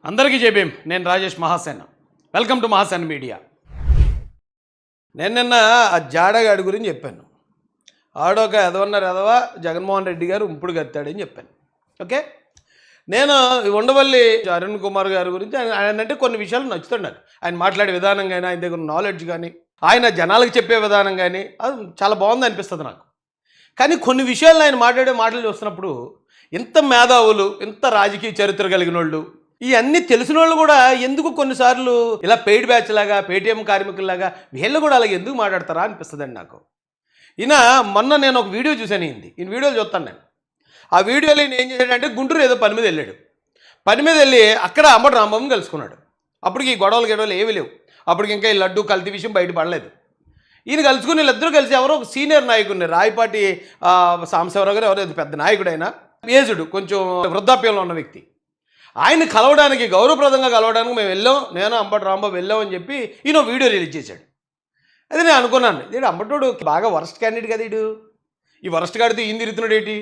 అందరికీ జై భీమ్. నేను Rajesh Mahasena. Welcome to Mahasena media. నేను నిన్న ఆ జాడగాడి గురించి చెప్పాను. ఆడొక ఎదవా జగన్మోహన్ రెడ్డి గారు ఉంపుడు గత్తాడని చెప్పాను. ఓకే, నేను ఉండవల్లి అరుణ్ కుమార్ గారి గురించి ఆయన అంటే కొన్ని విషయాలు నచ్చుతున్నాడు. ఆయన మాట్లాడే విధానం కానీ, ఆయన దగ్గర నాలెడ్జ్ కానీ, ఆయన జనాలకు చెప్పే విధానం కానీ అది చాలా బాగుంది అనిపిస్తుంది నాకు. కానీ కొన్ని విషయాలు ఆయన మాట్లాడే మాటలు చూస్తున్నప్పుడు ఇంత మేధావులు, ఇంత రాజకీయ చరిత్ర కలిగిన వాళ్ళు, ఇవన్నీ తెలిసిన వాళ్ళు కూడా ఎందుకు కొన్నిసార్లు ఇలా పెయిడ్ బ్యాచ్ లాగా, పేటీఎం కార్మికుల్లాగా వీళ్ళు కూడా అలాగే ఎందుకు మాట్లాడతారా అనిపిస్తుందండి నాకు. మొన్న నేను ఒక వీడియో చూశాను. ఈ వీడియోలు చూస్తాను నేను. ఆ వీడియోలో ఈయన ఏం చేశాడంటే గుంటూరు ఏదో పని మీద వెళ్ళాడు. పని మీద వెళ్ళి అక్కడ అంబటి రాంబాబుని కలుసుకున్నాడు. అప్పటికి ఈ గొడవలు ఏమీ లేవు. అప్పటికి ఇంకా ఈ లడ్డు కల్తీ విషయం బయటపడలేదు. ఈయన కలుసుకుని వీళ్ళిద్దరూ కలిసి ఎవరో ఒక సీనియర్ నాయకుడిని, రాయపాటి సాంబశివరావు గారు ఎవరో పెద్ద నాయకుడైనా, ఏజుడు, కొంచెం వృద్ధాప్యంలో ఉన్న వ్యక్తి, ఆయన కలవడానికి, గౌరవప్రదంగా కలవడానికి మేము వెళ్ళాం, నేను అంబటి రాంబాబు వెళ్ళాం అని చెప్పి ఈయన వీడియో రిలీజ్ చేశాడు. అదే నేను అనుకున్నాను, వీడు అంబటోడు బాగా వరస్ట్ క్యాండిడేట్ కదా, ఈ వరస్ట్ కాడితే ఈయన తిరుగుతున్నాడు ఏంటి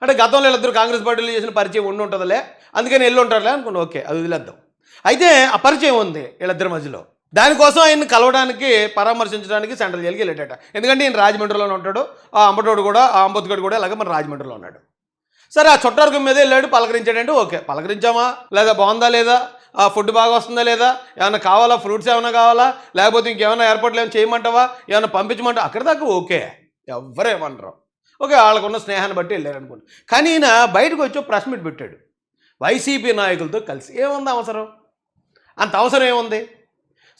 అంటే, గతంలో వీళ్ళిద్దరు కాంగ్రెస్ పార్టీలో చేసిన పరిచయం ఉంటుందిలే, అందుకని వెళ్ళి ఉంటారులే అనుకున్నాను. ఓకే, అది వదిలేద్దాం. అయితే ఆ పరిచయం ఉంది వీళ్ళిద్దరి మధ్యలో. దానికోసం ఆయన్ని కలవడానికి, పరామర్శించడానికి సెంట్రల్ జైలుకి వెళ్ళేటట. ఎందుకంటే ఈయన రాజమండ్రిలోనే ఉంటాడు, ఆ అంబటోడు కూడా, ఆ అంబోత్గడ్ కూడా అలాగే మన రాజమండ్రిలో ఉన్నాడు. సరే, ఆ చుట్టార్గం మీద వెళ్ళాడు, పలకరించాడంటే ఓకే, పలకరించామా లేదా, బాగుందా లేదా, ఆ ఫుడ్ బాగా వస్తుందా లేదా, ఏమైనా కావాలా, ఫ్రూట్స్ ఏమైనా కావాలా, లేకపోతే ఇంకేమైనా ఏర్పాట్లు ఏమైనా చేయమంటావా, ఏమైనా పంపించమంటావా, అక్కడి దాకా ఓకే, ఎవరేమనరు. ఓకే, వాళ్ళకున్న స్నేహాన్ని బట్టి వెళ్ళారనుకోండి. కానీ ఈయన బయటకు వచ్చి ప్రెస్ మీట్ పెట్టాడు వైసీపీ నాయకులతో కలిసి. ఏముంది అవసరం, అంత అవసరం ఏముంది?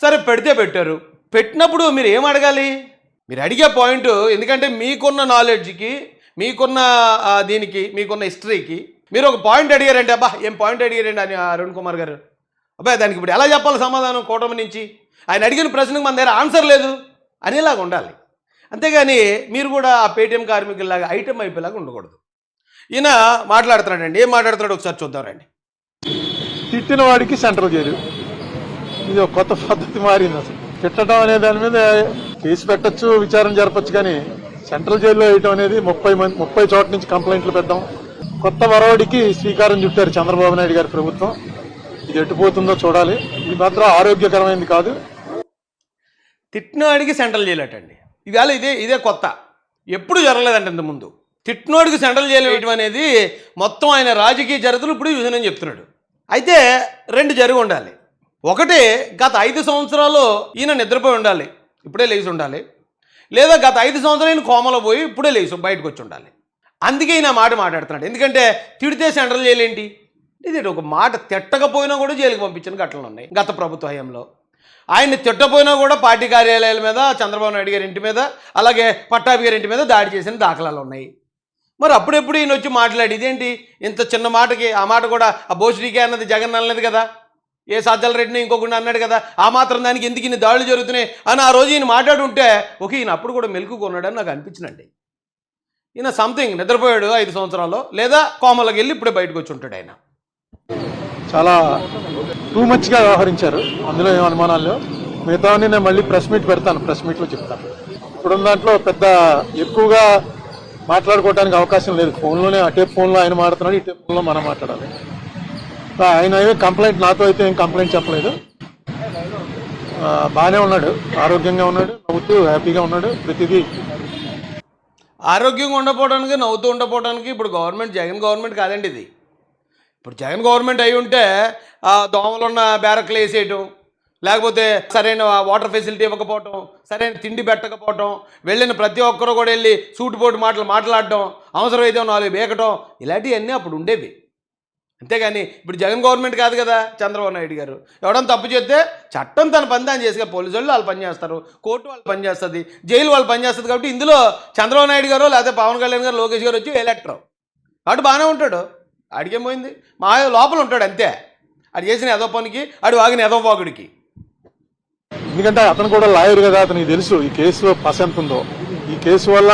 సరే, పెడితే పెట్టారు. పెట్టినప్పుడు మీరు ఏం అడగాలి? మీరు అడిగే పాయింట్, ఎందుకంటే మీకున్న నాలెడ్జ్కి, మీకున్న దీనికి, మీకున్న హిస్టరీకి మీరు ఒక పాయింట్ అడిగారంటే, అబ్బా ఏం పాయింట్ అడిగారండి అని అరుణ్ కుమార్ గారు, అబ్బాయి దానికి ఇప్పుడు ఎలా చెప్పాలి సమాధానం కూటమి నుంచి, ఆయన అడిగిన ప్రశ్నకు మన దగ్గర ఆన్సర్ లేదు అనేలాగా ఉండాలి. అంతేగాని మీరు కూడా ఆ పేటీఎం కార్మికుల్లాగా ఐటెం అయిపోయేలాగా ఉండకూడదు. ఈయన మాట్లాడుతున్నాడండి. ఏం మాట్లాడుతున్నాడు ఒకసారి చూద్దాం రండి. తిట్టిన వాడికి సెంట్రల్ జైలు, ఇది ఒక కొత్త పద్ధతి మారింది. అసలు తిట్టడం అనే దాని మీద కేసు పెట్టచ్చు, విచారణ జరపచ్చు, కానీ సెంట్రల్ జైల్లో వేయటం అనేది 30 చోట్ల నుంచి కంప్లైంట్లు పెట్టడం, కొత్త వరవడికి శ్రీకారం చుట్టారు చంద్రబాబు నాయుడు గారి ప్రభుత్వం. ఇది ఎట్టుపోతుందో చూడాలి. ఇది మాత్రం ఆరోగ్యకరమైనది కాదు. తిట్టినవాడికి సెంట్రల్ జైలు అటండి. ఇవాళ ఇదే కొత్త, ఎప్పుడు జరగలేదంటే ఇంతకుముందు. తిట్టినోడికి సెంట్రల్ జైలు వేయటం అనేది మొత్తం ఆయన రాజకీయ చరిత్రలు ఇప్పుడు చూసానని చెప్తున్నాడు. అయితే రెండు జరిగి ఉండాలి. ఒకటి, గత 5 సంవత్సరాలు ఈయన నిద్రపోయి ఉండాలి, ఇప్పుడే లేచి ఉండాలి. లేదా గత 5 సంవత్సరాలు ఈయన కోమలో పోయి ఇప్పుడే లేచి బయటకు వచ్చి ఉండాలి. అందుకే ఈయన మాట మాట్లాడుతున్నాడు. ఎందుకంటే తిడితే సెంట్రల్ జైలు ఏంటి, ఇది ఒక మాట తిట్టకపోయినా కూడా జైలుకి పంపించిన ఘటనలు ఉన్నాయి గత ప్రభుత్వ హయాంలో. ఆయన్ని తిట్టపోయినా కూడా పార్టీ కార్యాలయాల మీద, చంద్రబాబు నాయుడు గారి ఇంటి మీద, అలాగే పట్టాభి గారి ఇంటి మీద దాడి చేసిన దాఖలాలు ఉన్నాయి. మరి అప్పుడెప్పుడు ఈయన వచ్చి మాట్లాడి ఇదేంటి, ఇంత చిన్న మాటకి, ఆ మాట కూడా ఆ బోసిడీకే అన్నది జగన్ అన్నది కదా, ఏ సజ్జల రెడ్డిని ఇంకొకటి అన్నాడు కదా, ఆ మాత్రం దానికి ఎందుకు ఇన్ని దాడులు జరుగుతున్నాయి అని ఆ రోజు ఈయన మాట్లాడుంటే ఓకే, ఈయన అప్పుడు కూడా మెలుకున్నాడని నాకు అనిపించినండి. ఈయన సంథింగ్ నిద్రపోయాడు 5 సంవత్సరాల్లో, లేదా కోమలకి వెళ్ళి ఇప్పుడే బయటకు వచ్చి ఉంటాడు. ఆయన చాలా టూ మచ్గా వ్యవహరించారు, అందులో ఏం అనుమానాలు. మిగతావన్నీ నేను మళ్ళీ ప్రెస్ మీట్ పెడతాను, ప్రెస్ మీట్లో చెప్తాను. ఇప్పుడున్న దాంట్లో పెద్ద ఎక్కువగా మాట్లాడుకోవడానికి అవకాశం లేదు. ఫోన్లోనే, అటే ఫోన్లో ఆయన మాట్లాడుతున్నాడు, ఇటే ఫోన్లో మనం మాట్లాడాలి. ఆయన ఏమీ కంప్లైంట్, నాతో అయితే ఏం కంప్లైంట్ చెప్పలేదు. బాగానే ఉన్నాడు, ఆరోగ్యంగా ఉన్నాడు, నవ్వుతూ హ్యాపీగా ఉన్నాడు. ప్రతిదీ ఆరోగ్యంగా ఉండకపోవడానికి, నవ్వుతూ ఉండకపోవడానికి ఇప్పుడు గవర్నమెంట్ జగన్ గవర్నమెంట్ కాదండి ఇది. ఇప్పుడు జగన్ గవర్నమెంట్ అయి ఉంటే దోమలున్న బ్యారక్లు వేసేయటం, లేకపోతే సరైన వాటర్ ఫెసిలిటీ ఇవ్వకపోవటం, సరైన తిండి పెట్టకపోవటం, వెళ్ళిన ప్రతి ఒక్కరూ కూడా వెళ్ళి సూటుపోటు మాట్లాడడం, అవసరమైతే 4 బేకటం, ఇలాంటివన్నీ అప్పుడు ఉండేవి. అంతేగాని ఇప్పుడు జగన్ గవర్నమెంట్ కాదు కదా, చంద్రబాబు నాయుడు గారు. ఎవడన్నా తప్పు చేస్తే చట్టం తన పని దాన్ని చేసి, పోలీసు వాళ్ళు పనిచేస్తారు, కోర్టు వాళ్ళు పనిచేస్తుంది, జైలు వాళ్ళు పనిచేస్తుంది. కాబట్టి ఇందులో చంద్రబాబు నాయుడు గారు, లేకపోతే పవన్ కళ్యాణ్ గారు, లోకేష్ గారు వచ్చి ఎలక్టర్, వాడు బాగానే ఉంటాడు, అడిగేం పోయింది, మా లోపల ఉంటాడు అంతే. అది చేసిన ఎదో పనికి, ఆడు వాగిన ఎదో వాగుడికి. ఎందుకంటే అతను కూడా లాయర్ కదా, అతనికి తెలుసు ఈ కేసు పస ఎంత ఉందో. ఈ కేసు వల్ల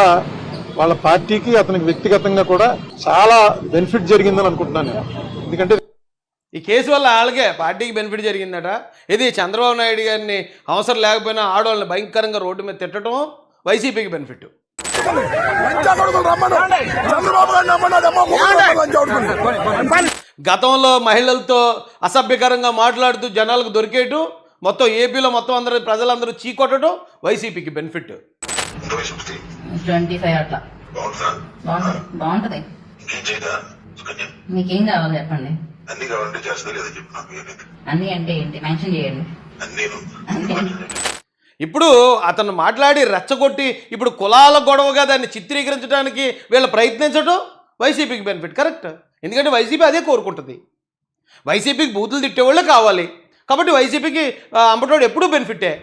వాళ్ళ పార్టీకి, అతనికి వ్యక్తిగతంగా కూడా చాలా బెనిఫిట్ జరిగిందని అనుకుంటున్నాను నేను. ఎందుకంటే ఈ కేసు వల్ల వాళ్ళకే, పార్టీకి బెనిఫిట్ జరిగిందట. ఇది చంద్రబాబు నాయుడు గారిని అవసరం లేకపోయినా ఆడవాళ్ళని భయంకరంగా రోడ్డు మీద తిట్టడం వైసీపీకి బెనిఫిట్. గతంలో మహిళలతో అసభ్యకరంగా మాట్లాడుతూ జనాలకు దొరికేయటం, మొత్తం ఏపీలో మొత్తం అందరూ ప్రజలందరూ చీకొట్టడం వైసీపీకి బెనిఫిట్. 25 అట్లా బాగుంటది. మీకేం కావాలి చెప్పండి. అన్ని కావాలంటే చేస్తా లేదా చెప్పు నాకు ఏదైతే అన్ని అంటే ఏంటి మెన్షన్ చేయండి. అన్ని ఇప్పుడు అతను మాట్లాడి రెచ్చగొట్టి ఇప్పుడు కులాల గొడవగా దాన్ని చిత్రీకరించడానికి వీళ్ళు ప్రయత్నించడం వైసీపీకి బెనిఫిట్. కరెక్ట్. ఎందుకంటే వైసీపీ అదే కోరుకుంటుంది. వైసీపీకి బూతులు తిట్టేవాళ్ళే కావాలి కాబట్టి వైసీపీకి అంబటోడు ఎప్పుడూ బెనిఫిట్టే.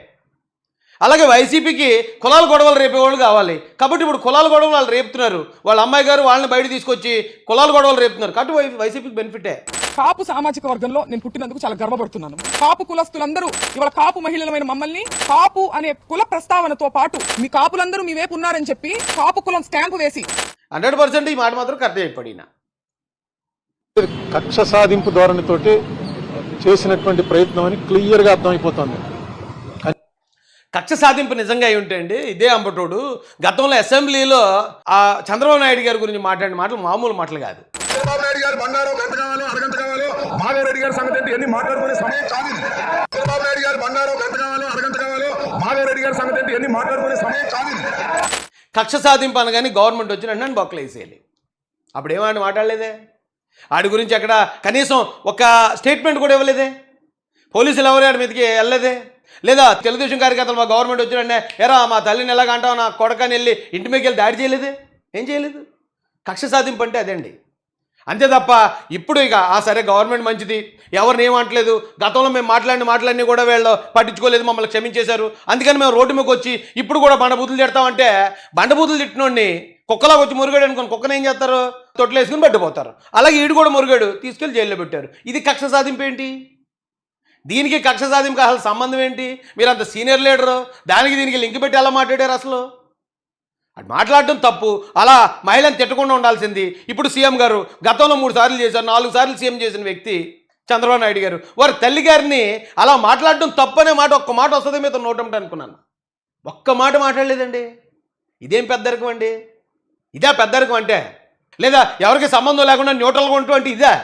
అలాగే వైసీపీకి కులాల గొడవలు రేపేవాళ్ళు కావాలి కాబట్టి ఇప్పుడు కులాల గొడవలు వాళ్ళు రేపుతున్నారు. వాళ్ళ అమ్మాయి గారు వాళ్ళని బయట తీసుకొచ్చి కులాల గొడవలు రేపుతున్నారు కాబట్టి వైసీపీకి బెనిఫిటే. కాపు సామాజిక వర్గంలో నేను పుట్టినందుకు చాలా గర్వపడుతున్నాను. కాపు కులస్తులందరూ ఇవాళ కాపు మహిళలమైన మమ్మల్ని కాపు అనే కుల ప్రస్తావనతో పాటు మీ కాపులందరూ మీ వైపు ఉన్నారని చెప్పి కాపు కులం స్టాంపు వేసి 100% ఈ మాట మాత్రం కరెక్ట్ అయిపోయినా. కక్ష సాధింపు ధోరణితోటి చేసినటువంటి ప్రయత్నం అని క్లియర్గా అర్థమైపోతుంది. కక్ష సాధింపు నిజంగా అయి ఉంటే అండి ఇదే అంబటోడు గతంలో అసెంబ్లీలో ఆ చంద్రబాబు నాయుడు గారి గురించి మాట్లాడిన మాటలు మామూలు మాటలు కాదు. చంద్రబాబు నాయుడు గారు బంగారం గంట కావాలో అరగంట కావాలో మాధవరెడ్డి గారి సంగతి ఏంటి ఎన్ని మాట్లాడుకునే సమయం కాదు. చంద్రబాబు నాయుడు గారు బంగారం గంట కావాలో అరగంట కావాలో మాధవరెడ్డి గారి సంగతి ఏంటి ఎన్ని మాట్లాడుకునే సమయం కాదు. కక్ష సాధింపు అనగానే గవర్నమెంట్ వచ్చిన నన్ను బొక్కలు వేసేయాలి. అప్పుడు ఏమంటే మాట్లాడలేదే, ఆడి గురించి అక్కడ కనీసం ఒక స్టేట్మెంట్ కూడా ఇవ్వలేదే, పోలీసులు ఎవరు ఆడి మీదకి వెళ్ళలేదే, లేదా తెలుగుదేశం కార్యకర్తలు మా గవర్నమెంట్ వచ్చినంటే ఎరా మా తల్లిని ఎలాగ అంటావు నా కొడకని వెళ్ళి ఇంటి మీదకి వెళ్ళి దాడి చేయలేదే, ఏం చేయలేదు. కక్ష సాధింపు అంటే అదండి. అంతే తప్ప ఇప్పుడు ఇక సరే గవర్నమెంట్ మంచిది ఎవరిని ఏమంటలేదు, గతంలో మేము మాట్లాడిన కూడా వీళ్ళు పట్టించుకోలేదు, మమ్మల్ని క్షమించేశారు, అందుకని మేము రోడ్డు మీదకి వచ్చి ఇప్పుడు కూడా బండబూతులు తిడతామంటే బండబూతులు తిట్టినోడిని కుక్కలాగా వచ్చి మురుగాడు అనుకోని కుక్కను ఏం చేస్తారు, తొట్లు వేసుకుని పట్టిపోతారు. అలాగే ఈడు కూడా మురుగాడు తీసుకెళ్ళి జైల్లో పెట్టారు. ఇది కక్ష సాధింపు ఏంటి? దీనికి కక్ష సాధింపుకి అసలు సంబంధం ఏంటి? మీరు అంత సీనియర్ లీడరు, దానికి దీనికి లింక్ పెట్టి ఎలా మాట్లాడారు అసలు? అది మాట్లాడటం తప్పు. అలా మహిళను తిట్టకుండా ఉండాల్సింది. ఇప్పుడు సీఎం గారు గతంలో 3 సార్లు చేశారు, 4 సార్లు సీఎం చేసిన వ్యక్తి చంద్రబాబు నాయుడు గారు వారి తల్లి గారిని అలా మాట్లాడటం తప్పు అనే మాట ఒక్క మాట వస్తుంది మీతో నోటంటే అనుకున్నాను. ఒక్క మాట మాట్లాడలేదండి. ఇదేం పెద్దరికం అండి? ఇదే పెద్దరికం అంటే? లేదా ఎవరికి సంబంధం లేకుండా న్యూట్రల్గా ఉంటూ ఇదే?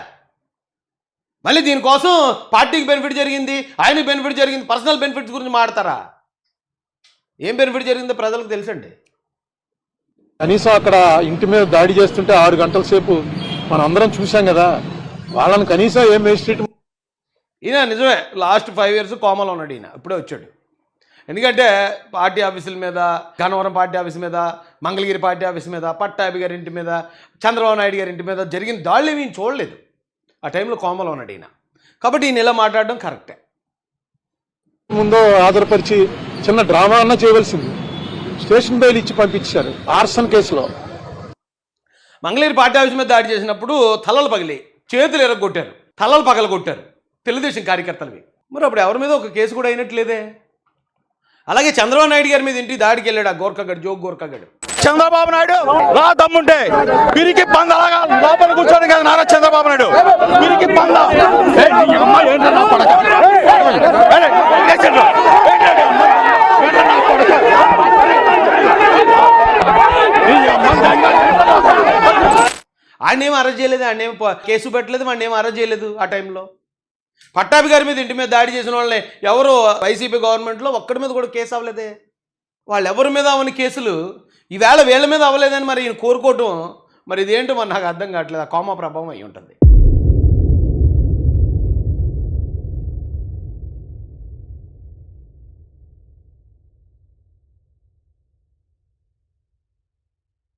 మళ్ళీ దీనికోసం పార్టీకి బెనిఫిట్ జరిగింది, ఆయనకి బెనిఫిట్ జరిగింది, పర్సనల్ బెనిఫిట్స్ గురించి మాడతారా? ఏం బెనిఫిట్ జరిగిందో ప్రజలకు తెలుసండి. కనీసం అక్కడ ఇంటి మీద దాడి చేస్తుంటే 6 గంటల సేపు మనం అందరం చూసాం కదా, వాళ్ళని కనీసం ఏం మేజిస్ట్రేట్. ఈయన నిజమే లాస్ట్ 5 years కోమలో ఉన్నాడు. ఈయన ఇప్పుడే వచ్చాడు. ఎందుకంటే పార్టీ ఆఫీసుల మీద, గన్నవరం పార్టీ ఆఫీస్ మీద, మంగళగిరి పార్టీ ఆఫీస్ మీద, పట్టాభి గారి ఇంటి మీద, చంద్రబాబు నాయుడు గారి ఇంటి మీద జరిగిన దాడులు ఏమి చూడలేదు. ఆ టైంలో కోమలో ఉన్నాడు ఈయన. కాబట్టి ఈయన ఇలా మాట్లాడడం కరెక్టే. ముందో ఆధారపరిచి చిన్న డ్రామా అన్నా చేయవలసింది. స్టేషన్ బెయిల్ ఇచ్చి పంపించారు ఆర్సన్ కేసులో. మంగళగిరి పార్టీ ఆఫీస్ మీద దాడి చేసినప్పుడు తలలు పగిలి చేతులు ఎరగొట్టారు, తలలు పగలగొట్టారు తెలుగుదేశం కార్యకర్తలవి. మరి అప్పుడు ఎవరి మీద ఒక కేసు కూడా అయినట్లేదే. అలాగే చంద్రబాబు నాయుడు గారి మీద ఇంటికి దాడికి వెళ్ళాడు ఆ గోర్ఖాగడ్, జోగ్ గోర్ఖాగడ్. చంద్రబాబు నాయుడు రా దమ్ముంటే పిరికి పందలాగా లోపల కూర్చొని కదా నారా చంద్రబాబు నాయుడు పిరికి పంద. ఆయనేమో అరెస్ట్ చేయలేదు, ఆయనేమో కేసు పెట్టలేదు, వాడినేమో అరెస్ట్ చేయలేదు. ఆ టైంలో పట్టాభి గారి మీద ఇంటి మీద దాడి చేసిన వాళ్ళని ఎవరు వైసీపీ గవర్నమెంట్లో ఒక్కడి మీద కూడా కేసు అవ్వలేదే. వాళ్ళు ఎవరి మీద అవని కేసులు ఈవేళ వీళ్ళ మీద అవ్వలేదని మరి ఈయన కోరుకోవటం మరి ఇదేంటో మరి నాకు అర్థం కావట్లేదు. ఆ కోమా ప్రభావం అయి ఉంటుంది.